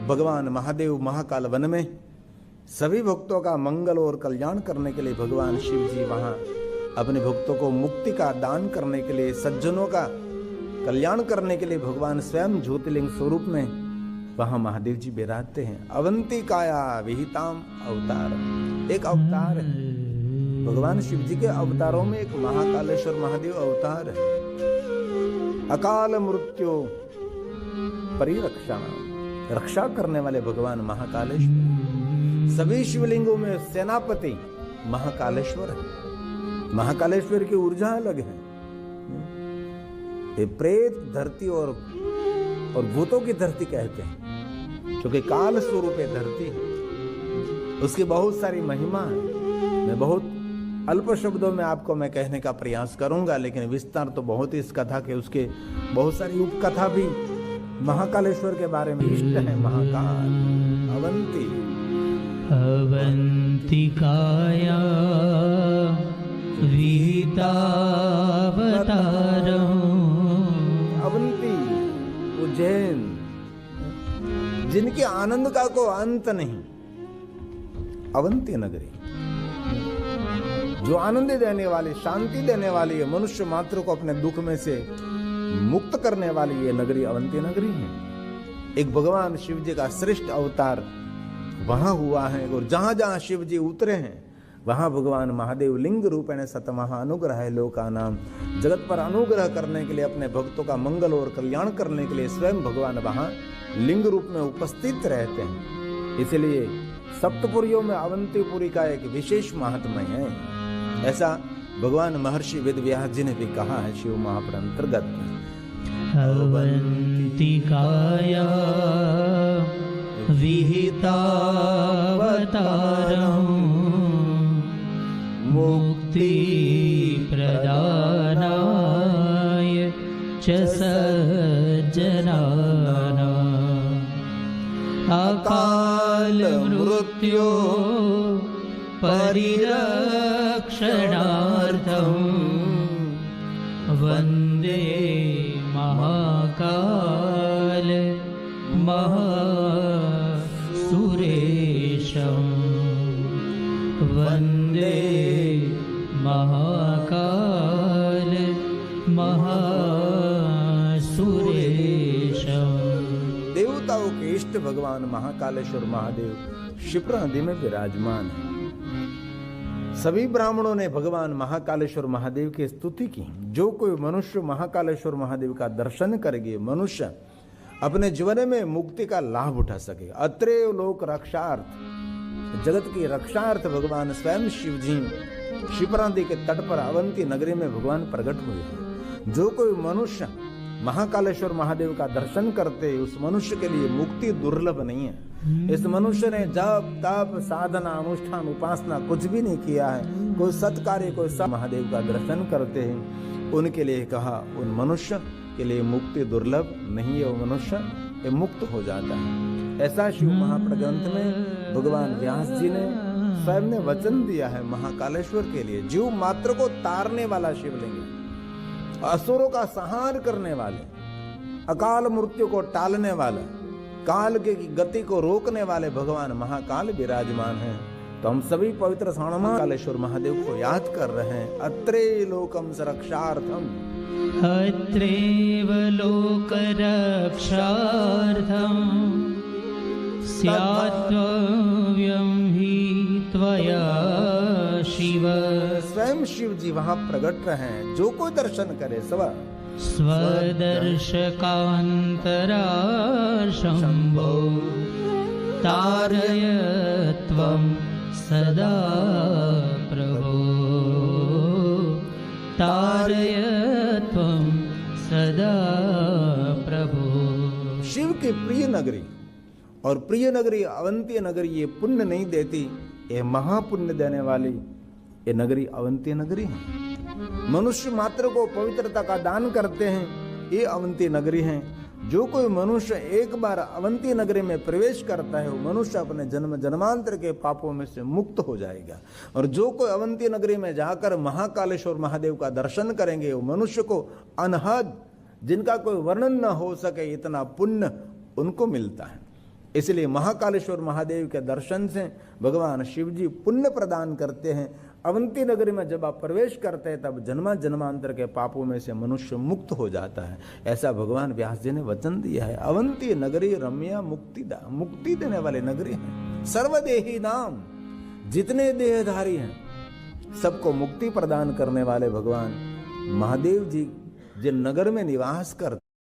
भगवान महादेव महाकाल वन में सभी भक्तों का मंगल और कल्याण करने के लिए भगवान शिव जी वहां अपने भक्तों को मुक्ति का दान करने के लिए, सज्जनों का कल्याण करने के लिए भगवान स्वयं ज्योतिर्लिंग स्वरूप में वहां महादेव जी विराजते हैं। अवंतिकाया विहिताम अवतार, एक अवतार है भगवान शिव जी के अवतारों में एक महाकालेश्वर महादेव अवतार है। अकाल मृत्यु परिरक्षा, रक्षा करने वाले भगवान महाकालेश्वर। सभी शिवलिंगों में सेनापति महाकालेश्वर है। महाकालेश्वर की ऊर्जा अलग है। ये प्रेत धरती और भूतों की धरती कहते हैं, क्योंकि काल स्वरूप है धरती है। उसकी बहुत सारी महिमा है। मैं बहुत अल्प शब्दों में आपको मैं कहने का प्रयास करूंगा, लेकिन विस्तार तो बहुत इस कथा के, उसके बहुत सारी उपकथा भी महाकालेश्वर के बारे में इष्ट है। महाकाल अवंती अवंतिकाया विहितावतारम्, अवंती उज्जैन, जिनके आनंद का को अंत नहीं। अवंती नगरी जो आनंद देने वाली, शांति देने वाली है, मनुष्य मात्र को अपने दुख में से मुक्त करने वाली ये नगरी अवंती नगरी है। एक भगवान शिव जी का श्रेष्ठ अवतार वहां हुआ है, और जहां जहां शिव जी उतरे हैं वहां भगवान महादेव लिंग रूपेण सतमहा अनुग्रह है लोका नाम, जगत पर अनुग्रह करने के लिए, अपने भक्तों का मंगल और कल्याण करने के लिए स्वयं भगवान वहां लिंग रूप में उपस्थित रहते हैं। इसलिए सप्तपुरियों में अवंतीपुरी का एक विशेष महात्म्य है। ऐसा भगवान महर्षि वेदव्यास जी ने भी कहा है शिव महापुराण अंतर्गत। अवंतिकाया विहितावतारम्, मुक्ति प्रदानाय च सज्जनानाम्, अकाल मृत्यो परिरक्षणार्थम्, वन्दे महाकाल महासुरेशम्, वन्दे महाकाल महासुरेशम्। देवताओं के इष्ट भगवान महाकालेश्वर महादेव क्षिप्रा नदी में विराजमान है। सभी ब्राह्मणों ने भगवान महाकालेश्वर महादेव की स्तुति की। जो कोई मनुष्य महाकालेश्वर महादेव का दर्शन करेगी, मनुष्य अपने जीवन में मुक्ति का लाभ उठा सके। अत्रैव लोक रक्षार्थ, जगत की रक्षार्थ भगवान स्वयं शिव जी क्षिप्रा नदी के तट पर अवंती नगरी में भगवान प्रकट हुए हैं। जो कोई मनुष्य महाकालेश्वर महादेव का दर्शन करते, उस मनुष्य के लिए मुक्ति दुर्लभ नहीं है। इस मनुष्य ने जप तप साधना अनुष्ठान उपासना कुछ भी नहीं किया है, कोई सत्कार्य, कोई सब महादेव का दर्शन करते हैं, उनके लिए कहा उन मनुष्य के लिए मुक्ति दुर्लभ नहीं है, वो मनुष्य मुक्त हो जाता है। ऐसा शिव महाप्रग्रंथ में भगवान व्यास जी ने स्वयं ने वचन दिया है। महाकालेश्वर के लिए जीव मात्र को तारने वाला शिवलिंग, असुरों का संहार करने वाले, अकाल मृत्यु को टालने वाला, काल के गति को रोकने वाले भगवान महाकाल विराजमान हैं। तो हम सभी पवित्र महाकालेश्वर महादेव को याद कर रहे हैं। अत्रे लोकम रक्षार्थम, अत्रैव लोक रक्षार्थम, स्यात्व्यं हि त्वया शिव। स्वयं शिव जी वहां प्रकट रहे हैं। जो कोई दर्शन करे स्वदर्शकान्तरा शम्भो, तारय त्वं सदा प्रभो, तारय त्वं सदा प्रभो। शिव की प्रिय नगरी और प्रिय नगरी अवंती नगरी ये पुण्य नहीं देती, ये महापुण्य देने वाली ये नगरी अवंती नगरी है। मनुष्य मात्र को पवित्रता का दान करते हैं, ये अवंती नगरी है। जो कोई मनुष्य एक बार अवंती नगरी में प्रवेश करता है, वो मनुष्य अपने जन्म जन्मांतर के पापों में से मुक्त हो जाएगा। और जो कोई अवंती नगरी में जाकर महाकालेश्वर महादेव का दर्शन करेंगे, वो मनुष्य को अनहद, जिनका कोई वर्णन न हो सके, इतना पुण्य उनको मिलता है। इसलिए महाकालेश्वर महादेव के दर्शन से भगवान शिव जी पुण्य प्रदान करते हैं। अवंती नगरी में जब आप प्रवेश करते हैं तब जन्मा जन्मांतर के पापों में से मनुष्य मुक्त हो जाता है, ऐसा भगवान व्यास जी ने वचन दिया है। अवंती नगरी रम्या मुक्ति देने वाली नगरी है। सर्वदेही नाम, जितने देहधारी हैं सबको मुक्ति प्रदान करने वाले भगवान महादेव जी जिन नगर में निवास करते